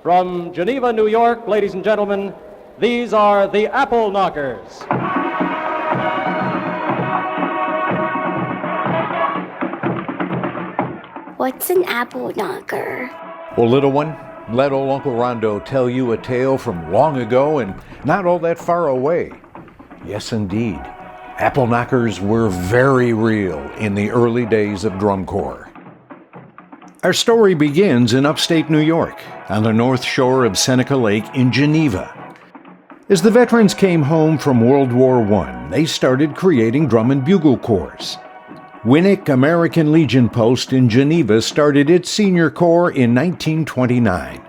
From Geneva, New York, ladies and gentlemen, these are the Appleknockers. What's an apple knocker? Well, little one, let old Uncle Rondo tell you a tale from long ago and not all that far away. Yes, indeed. Appleknockers were very real in the early days of drum corps. Our story begins in upstate New York, on the north shore of Seneca Lake in Geneva. As the veterans came home from World War I, they started creating drum and bugle corps. Winnick American Legion Post in Geneva started its senior corps in 1929.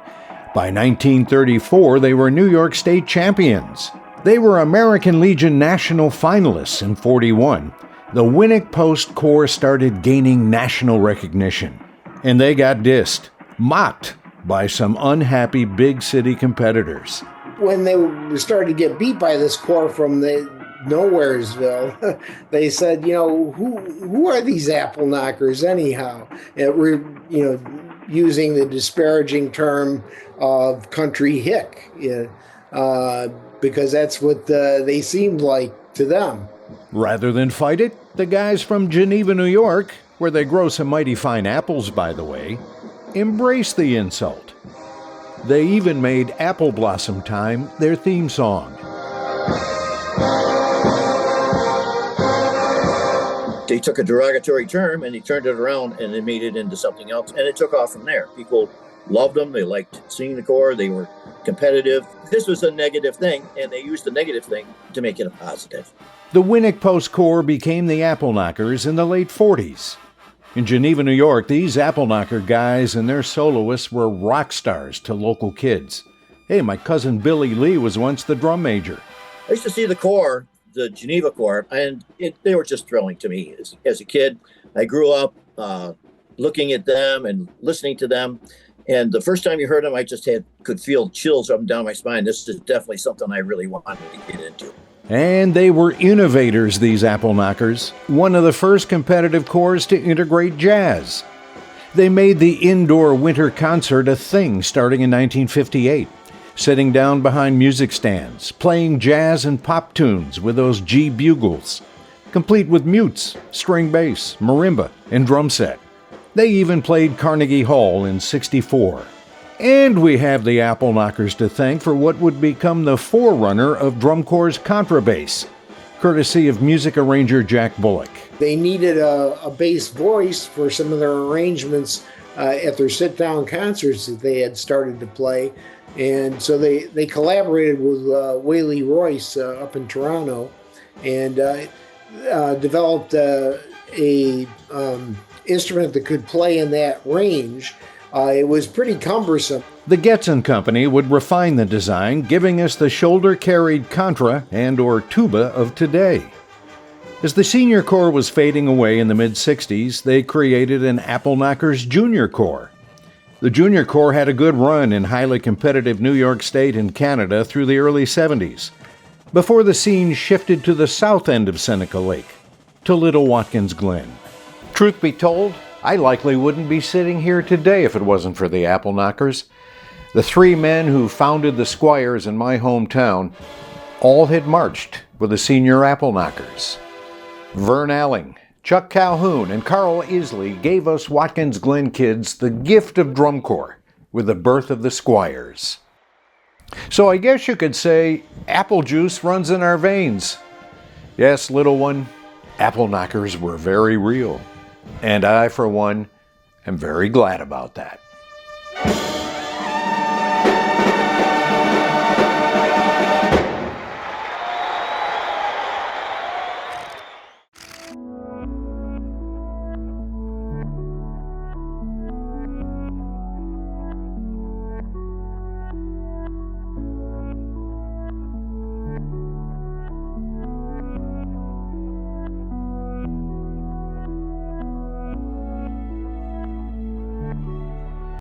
By 1934, they were New York State champions. They were American Legion national finalists in 41. The Winnick Post Corps started gaining national recognition. And they got dissed, mocked by some unhappy big city competitors. When they started to get beat by this corps from the Nowheresville, they said, who are these Appleknockers anyhow? We're, using the disparaging term of country hick, because that's what they seemed like to them. Rather than fight it, the guys from Geneva, New York, where they grow some mighty fine apples, by the way, embraced the insult. They even made Apple Blossom Time their theme song. They took a derogatory term and he turned it around and they made it into something else, and it took off from there. People loved them. They liked seeing the corps. They were competitive. This was a negative thing, and they used the negative thing to make it a positive. The Winnick Post Corps became the Appleknockers in the late 40s. In Geneva, New York, these Appleknocker guys and their soloists were rock stars to local kids. Hey, my cousin Billy Lee was once the drum major. I used to see the corps, the Geneva corps, and they were just thrilling to me. As a kid, I grew up looking at them and listening to them. And the first time you heard them, I just could feel chills up and down my spine. This is definitely something I really wanted to get into. And they were innovators, these Appleknockers, one of the first competitive corps to integrate jazz. They made the indoor winter concert a thing starting in 1958, sitting down behind music stands, playing jazz and pop tunes with those G bugles, complete with mutes, string bass, marimba, and drum set. They even played Carnegie Hall in '64. And we have the Appleknockers to thank for what would become the forerunner of drum corps' contrabass, courtesy of music arranger Jack Bullock. They needed a bass voice for some of their arrangements at their sit-down concerts that they had started to play. And so they collaborated with Wayley Royce up in Toronto and developed a instrument that could play in that range. It was pretty cumbersome. The Getson Company would refine the design, giving us the shoulder-carried contra and/or tuba of today. As the senior corps was fading away in the mid-'60s, they created an Appleknockers Junior Corps. The Junior Corps had a good run in highly competitive New York State and Canada through the early '70s, before the scene shifted to the south end of Seneca Lake, to Little Watkins Glen. Truth be told, I likely wouldn't be sitting here today if it wasn't for the Appleknockers. The three men who founded the Squires in my hometown all had marched with the senior Appleknockers. Vern Alling, Chuck Calhoun, and Carl Isley gave us Watkins Glen kids the gift of drum corps with the birth of the Squires. So I guess you could say apple juice runs in our veins. Yes, little one, Appleknockers were very real. And I, for one, am very glad about that.